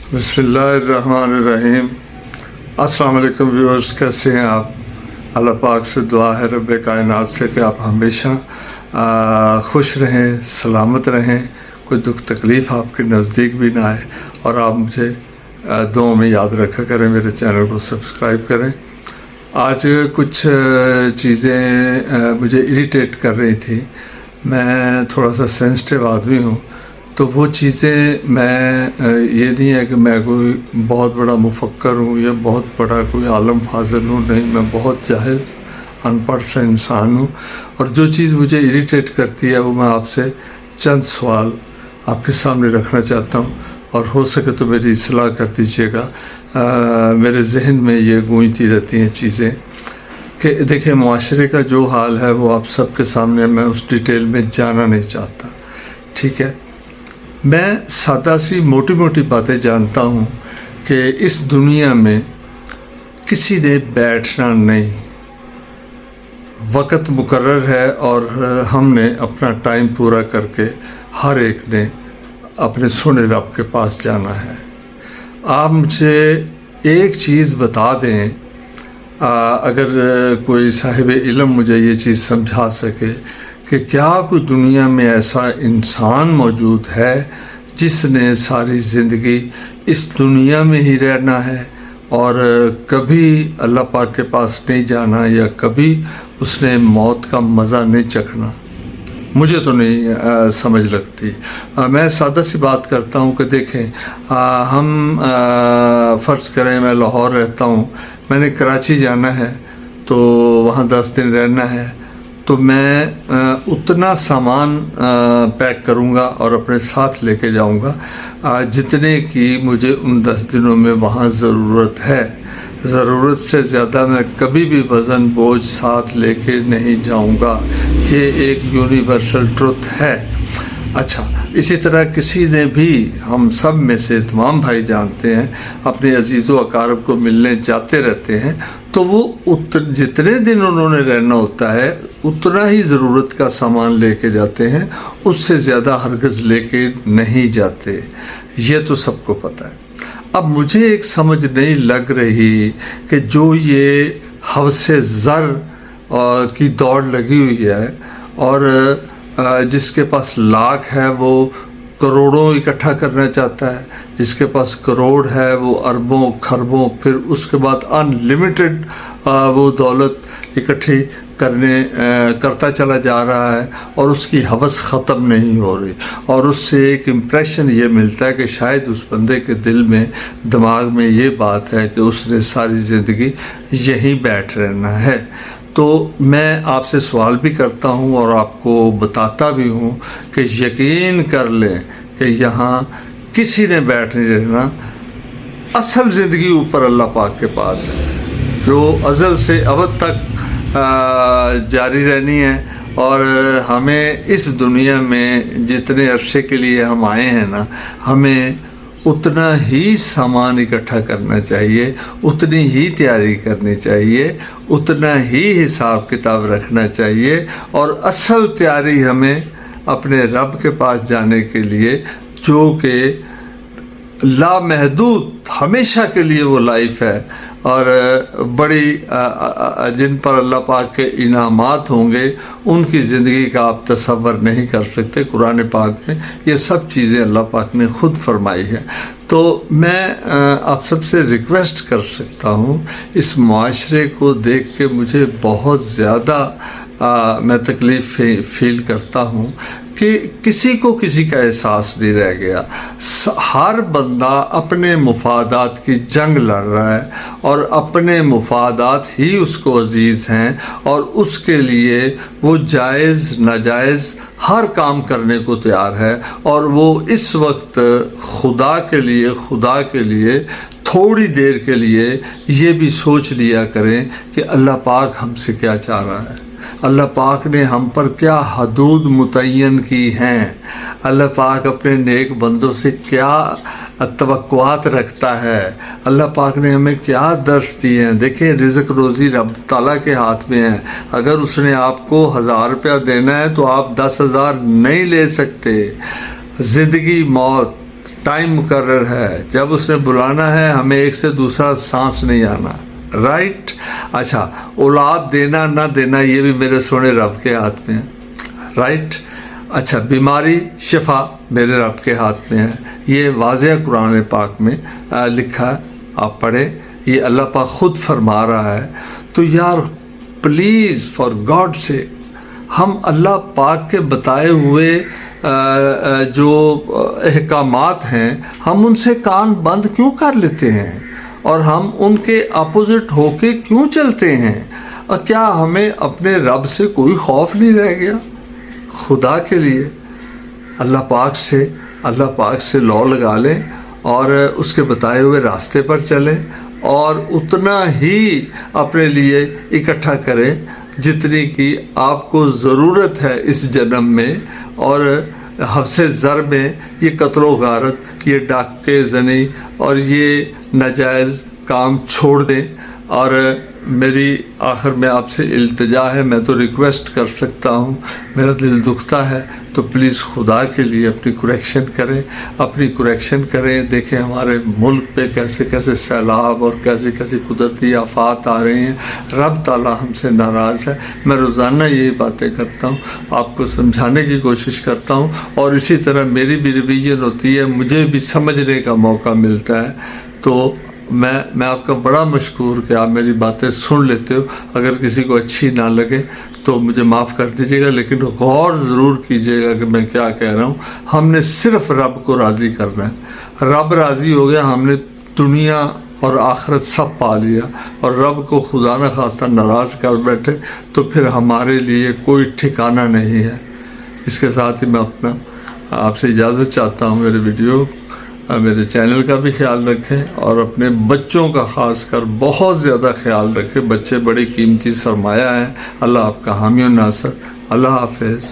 बिस्मिल्लाहिर्रहमानिर्रहीम। अस्सलाम वालेकुम व्यूअर्स, कैसे हैं आप? अल्लाह पाक से दुआ है रब कायनात से कि आप हमेशा खुश रहें, सलामत रहें, कोई दुख तकलीफ़ आपके नज़दीक भी ना आए, और आप मुझे दुआ में याद रखा करें, मेरे चैनल को सब्सक्राइब करें। आज कुछ चीज़ें मुझे इरिटेट कर रही थी। मैं थोड़ा सा सेंसिटिव आदमी हूँ, तो वो चीज़ें मैं ये नहीं है कि मैं कोई बहुत बड़ा मुफक्कर हूँ या बहुत बड़ा कोई आलम फाजिल हूँ, नहीं, मैं बहुत जाहिल अनपढ़ सा इंसान हूँ। और जो चीज़ मुझे इरिटेट करती है वो मैं आपसे चंद सवाल आपके सामने रखना चाहता हूँ, और हो सके तो मेरी इस्लाह कर दीजिएगा। मेरे जहन में ये गूंजती रहती हैं चीज़ें कि देखिए, माशरे का जो हाल है वो आप सबके सामने, मैं उस डिटेल में जाना नहीं चाहता, ठीक है। मैं सादा सी मोटी मोटी बातें जानता हूँ कि इस दुनिया में किसी ने बैठना नहीं, वक़्त मुकर्रर है और हमने अपना टाइम पूरा करके हर एक ने अपने सोने रब के पास जाना है। आप मुझे एक चीज़ बता दें, अगर कोई साहिब इल्म मुझे ये चीज़ समझा सके कि क्या कोई दुनिया में ऐसा इंसान मौजूद है जिसने सारी ज़िंदगी इस दुनिया में ही रहना है और कभी अल्लाह पाक के पास नहीं जाना, या कभी उसने मौत का मज़ा नहीं चखना? मुझे तो नहीं समझ लगती। मैं सादा सी बात करता हूँ कि देखें, हम फ़र्ज़ करें मैं लाहौर रहता हूँ, मैंने कराची जाना है तो वहाँ 10 दिन रहना है, तो मैं उतना सामान पैक करूँगा और अपने साथ लेके जाऊँगा जितने की मुझे उन 10 दिनों में वहाँ ज़रूरत है। ज़रूरत से ज़्यादा मैं कभी भी वज़न बोझ साथ लेके नहीं जाऊँगा, ये एक यूनिवर्सल ट्रुथ है। अच्छा, इसी तरह किसी ने भी, हम सब में से तमाम भाई जानते हैं, अपने अजीज़ो अकारब को मिलने जाते रहते हैं, तो वो जितने दिन उन्होंने रहना होता है उतना ही ज़रूरत का सामान लेके जाते हैं, उससे ज़्यादा हरगिज़ लेके नहीं जाते, ये तो सबको पता है। अब मुझे एक समझ नहीं लग रही कि जो ये हवसे ज़र की दौड़ लगी हुई है, और जिसके पास लाख है वो करोड़ों इकट्ठा करना चाहता है, जिसके पास करोड़ है वो अरबों खरबों, फिर उसके बाद अनलिमिटेड वो दौलत इकट्ठी करता चला जा रहा है, और उसकी हवस ख़त्म नहीं हो रही, और उससे एक इम्प्रेशन ये मिलता है कि शायद उस बंदे के दिल में, दिमाग में ये बात है कि उसने सारी ज़िंदगी यहीं बैठ रहना है। तो मैं आपसे सवाल भी करता हूँ और आपको बताता भी हूँ कि यकीन कर लें कि यहाँ किसी ने बैठ नहीं रहना। असल ज़िंदगी ऊपर अल्लाह पाक के पास है, जो अज़ल से अबद तक जारी रहनी है, और हमें इस दुनिया में जितने अरसे के लिए हम आए हैं ना, हमें उतना ही सामान इकट्ठा करना चाहिए, उतनी ही तैयारी करनी चाहिए, उतना ही हिसाब किताब रखना चाहिए, और असल तैयारी हमें अपने रब के पास जाने के लिए, जो कि लामहदूद हमेशा के लिए वो लाइफ है, और बड़ी जिन पर अल्लाह पाक के इनामात होंगे उनकी ज़िंदगी का आप तसव्वुर नहीं कर सकते। कुरान पाक में ये सब चीज़ें अल्लाह पाक ने ख़ुद फरमाई है। तो मैं आप सबसे रिक्वेस्ट कर सकता हूँ, इस माशरे को देख के मुझे बहुत ज़्यादा मैं तकलीफ़ फील करता हूँ कि किसी को किसी का एहसास नहीं रह गया। हर बंदा अपने मुफादात की जंग लड़ रहा है, और अपने मुफादात ही उसको अजीज़ हैं, और उसके लिए वो जायज़ नाजायज़ हर काम करने को तैयार है। और वो इस वक्त खुदा के लिए थोड़ी देर के लिए ये भी सोच लिया करें कि अल्लाह पाक हमसे क्या चाह रहा है, अल्लाह पाक ने हम पर क्या हदूद मुतय्यन की हैं, अल्लाह पाक अपने नेक बंदों से क्या तवक्कुआत रखता है, अल्लाह पाक ने हमें क्या दर्स दिए हैं। देखिए, रिज़्क़ रोज़ी रब ताला के हाथ में है। अगर उसने आपको 1000 रुपया देना है तो आप 10,000 नहीं ले सकते। ज़िंदगी मौत ٹائم مقرر ہے، جب اس نے بلانا ہے ہمیں ایک سے دوسرا سانس نہیں آنا، رائٹ. اچھا، اولاد دینا نہ دینا یہ بھی میرے سونے رب کے ہاتھ میں ہے، رائٹ. اچھا، بیماری شفا میرے رب کے ہاتھ میں ہے، یہ واضح قرآن پاک میں لکھا ہے، آپ پڑھیں، یہ اللہ پاک خود فرما رہا ہے. تو یار پلیز فار گاڈ سے ہم اللہ پاک کے بتائے ہوئے جو احکامات ہیں ہم ان سے کان بند کیوں کر لیتے ہیں اور ہم ان کے اپوزٹ ہو کے کیوں چلتے ہیں؟ اور کیا ہمیں اپنے رب سے کوئی خوف نہیں رہ گیا؟ خدا کے لیے اللہ پاک سے لو لگا لیں اور اس کے بتائے ہوئے راستے پر چلیں اور اتنا ہی اپنے لیے اکٹھا کریں جتنی کی آپ کو ضرورت ہے اس جنم میں، اور حبس زر میں یہ قتل و غارت، یہ ڈاکے زنی اور یہ ناجائز کام چھوڑ دیں. اور میری آخر میں آپ سے التجا ہے، میں تو ریکویسٹ کر سکتا ہوں، میرا دل دکھتا ہے، تو پلیز خدا کے لیے اپنی کریکشن کریں. دیکھیں ہمارے ملک پہ کیسے کیسے سیلاب اور کیسی کیسی قدرتی آفات آ رہے ہیں. رب تعالیٰ ہم سے ناراض ہے. میں روزانہ یہی باتیں کرتا ہوں، آپ کو سمجھانے کی کوشش کرتا ہوں، اور اسی طرح میری بھی ریویژن ہوتی ہے، مجھے بھی سمجھنے کا موقع ملتا ہے. تو میں آپ کا بڑا مشکور کہ آپ میری باتیں سن لیتے ہو. اگر کسی کو اچھی نہ لگے تو مجھے معاف کر دیجیے گا، لیکن غور ضرور کیجیے گا کہ میں کیا کہہ رہا ہوں. ہم نے صرف رب کو راضی کرنا ہے. رب راضی ہو گیا، ہم نے دنیا اور آخرت سب پا لیا. اور رب کو خدا نہ خواستہ ناراض کر بیٹھے تو پھر ہمارے لیے کوئی ٹھکانہ نہیں ہے. اس کے ساتھ ہی میں آپ سے اجازت چاہتا ہوں. میرے چینل کا بھی خیال رکھیں اور اپنے بچوں کا خاص کر بہت زیادہ خیال رکھیں. بچے بڑی قیمتی سرمایہ ہیں. اللہ آپ کا حامی و ناصر. اللہ حافظ.